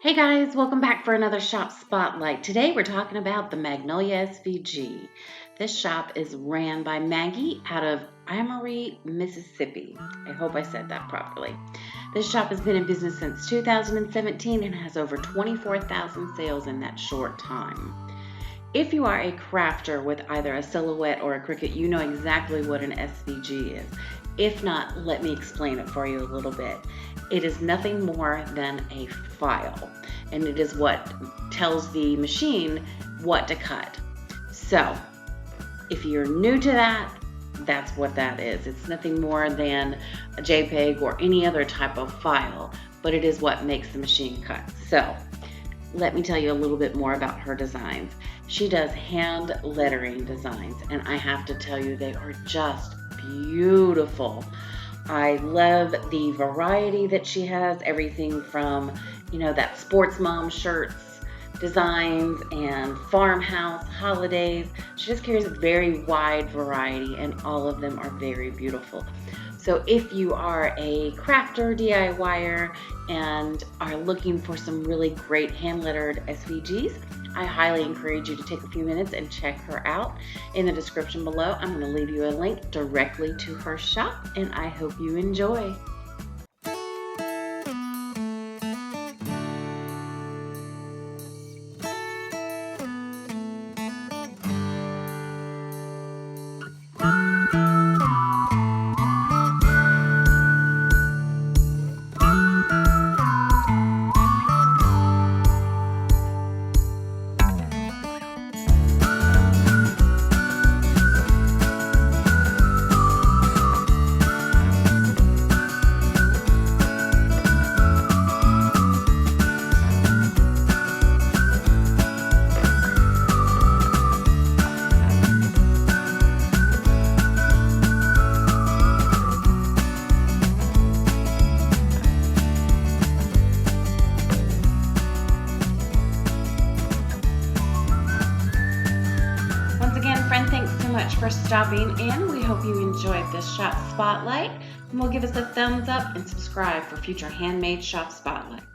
Hey guys, welcome back for another shop spotlight. Today we're talking about the Magnolia SVG. This shop is ran by Maggie out of Amory, Mississippi. I hope I said that properly. This shop has been in business since 2017 and has over 24,000 sales in that short time. If you are a crafter with either a silhouette or a Cricut, you know exactly what an SVG is. If not, let me explain it for you a little bit. It is nothing more than a file, and it is what tells the machine what to cut. So, if you're new to that, that's what that is. It's nothing more than a JPEG or any other type of file, but it is what makes the machine cut. So, let me tell you a little bit more about her designs. She does hand lettering designs, and I have to tell you, they are just beautiful. I love the variety that she has, everything from, that sports mom shirts designs and farmhouse holidays. She just carries a very wide variety, and all of them are very beautiful. So if you are a crafter, DIYer, and are looking for some really great hand-lettered SVGs, I highly encourage you to take a few minutes and check her out. In the description below, I'm going to leave you a link directly to her shop, and I hope you enjoy. Thanks so much for stopping in. We hope you enjoyed this shop spotlight, and we'll give us a thumbs up and subscribe for future handmade shop spotlights.